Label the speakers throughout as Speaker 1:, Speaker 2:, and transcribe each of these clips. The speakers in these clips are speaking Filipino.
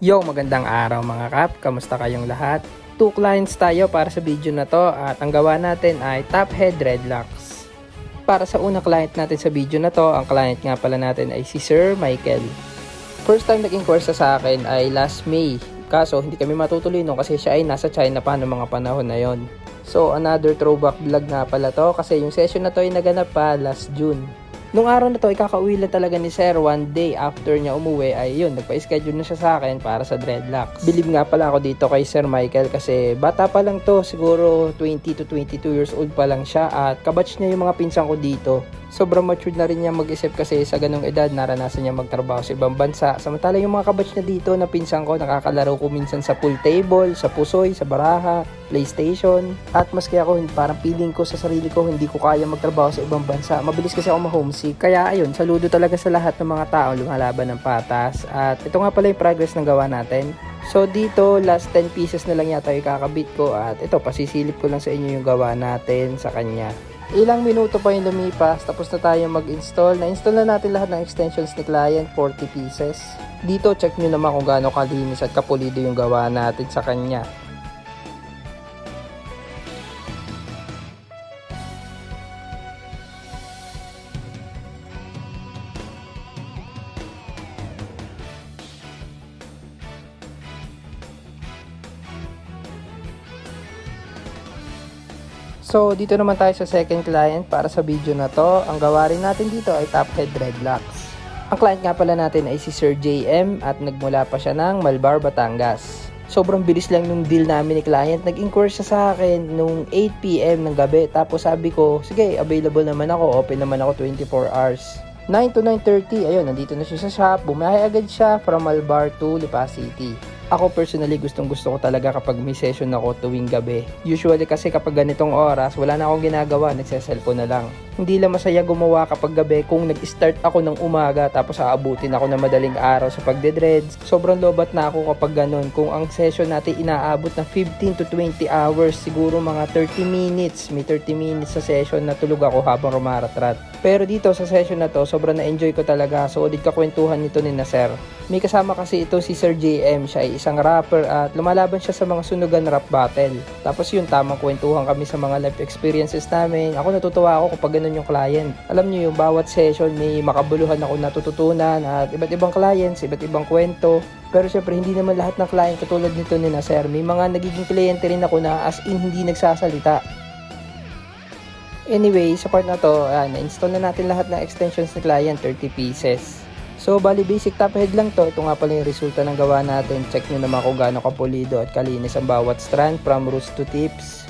Speaker 1: Yo, magandang araw mga kap, kamusta kayong lahat? 2 clients tayo para sa video na to at ang gawa natin ay top head dreadlocks. Para sa unang client natin sa video na to, ang client nga pala natin ay si Sir Michael. First time nag-inquire sa akin ay last May, kaso hindi kami matutuloy nung kasi siya ay nasa China pa noong mga panahon na yon. So another throwback vlog nga pala to kasi yung session na to ay naganap pa last June. Nung araw na to, ikakauwi lang talaga ni Sir one day after niya umuwi ay yun, nagpa-schedule na siya sa akin para sa dreadlocks. Believe nga pala ako dito kay Sir Michael kasi bata pa lang to, siguro 20 to 22 years old pa lang siya at kabatch niya yung mga pinsan ko dito. Sobrang matured na rin niya mag-isip kasi sa ganong edad naranasan niya magtrabaho sa ibang bansa. Samantala yung mga kabatch niya dito na pinsan ko, nakakalaro ko minsan sa pool table, sa pusoy, sa baraha, PlayStation. At maski ako, parang feeling ko sa sarili ko hindi ko kaya magtrabaho sa ibang bansa. Mabilis kasi ako ma-homesick. Kaya ayun, saludo talaga sa lahat ng mga tao lumalaban ng patas. At ito nga pala yung progress ng gawa natin. So dito, last 10 pieces na lang yata yung kakabit ko. At ito, pasisilip ko lang sa inyo yung gawa natin sa kanya. Ilang minuto pa yung lumipas, tapos na tayo mag-install. Na-install na natin lahat ng extensions ni client, 40 pieces. Dito, check nyo naman kung gaano kalinis at kapulido yung gawa natin sa kanya. So, dito naman tayo sa second client para sa video na to. Ang gawa rin natin dito ay top head dreadlocks. Ang client nga pala natin ay si Sir JM at nagmula pa siya ng Malbar, Batangas. Sobrang bilis lang nung deal namin ni client. Nag-inquire siya sa akin nung 8 PM ng gabi. Tapos sabi ko, sige, available naman ako. Open naman ako 24 hours. 9 to 9:30, ayun, nandito na siya sa shop. Bumiyahe agad siya from Malbar to Lipa City. Ako personally gustong gusto ko talaga kapag may session ako tuwing gabi. Usually kasi kapag ganitong oras, wala na akong ginagawa, nagse-cellphone na lang. Hindi lang masaya gumawa kapag gabi kung nag-start ako ng umaga tapos aabutin ako ng madaling araw sa pagdedreads. Sobrang lobat na ako kapag ganun. Kung ang session natin inaabot ng 15 to 20 hours, siguro mga 30 minutes. May 30 minutes sa session na tulog ako habang rumaratrat. Pero dito sa session na to, sobrang na-enjoy ko talaga. Solid kakwentuhan nito ni Sir. May kasama kasi ito si Sir JM, siya ay isang rapper at lumalaban siya sa mga sunugan rap battle. Tapos yun, tamang kwentuhan kami sa mga life experiences namin. Ako natutuwa ako kapag ganun yung client. Alam niyo yung bawat session may makabuluhan ako natututunan at iba't ibang clients, iba't ibang kwento. Pero syempre hindi naman lahat ng client katulad nito ni Sir. May mga nagiging kliyente rin ako na as in hindi nagsasalita. Anyway, sa part na to, na-install na natin lahat ng extensions ni client, 30 pieces. So, bali basic top head lang to. Ito nga pala yung resulta ng gawa natin. Check nyo naman kung gaano kapulido at kalinis ang bawat strand from roots to tips.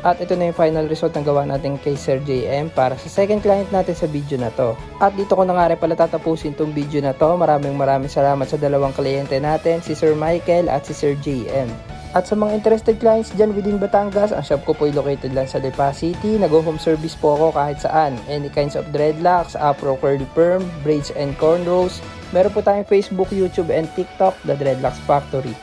Speaker 1: At ito na yung final result ng gawa natin kay Sir JM para sa second client natin sa video na to. At dito ko na nga rin pala tatapusin tong video na to. Maraming salamat sa dalawang kliyente natin, si Sir Michael at si Sir JM. At sa mga interested clients dyan within Batangas, ang shop ko po ay located lang sa Lipa City. Nag-home service po ako kahit saan. Any kinds of dreadlocks, afro, curly perm, braids and cornrows. Meron po tayong Facebook, YouTube and TikTok, The Dreadlocks Factory.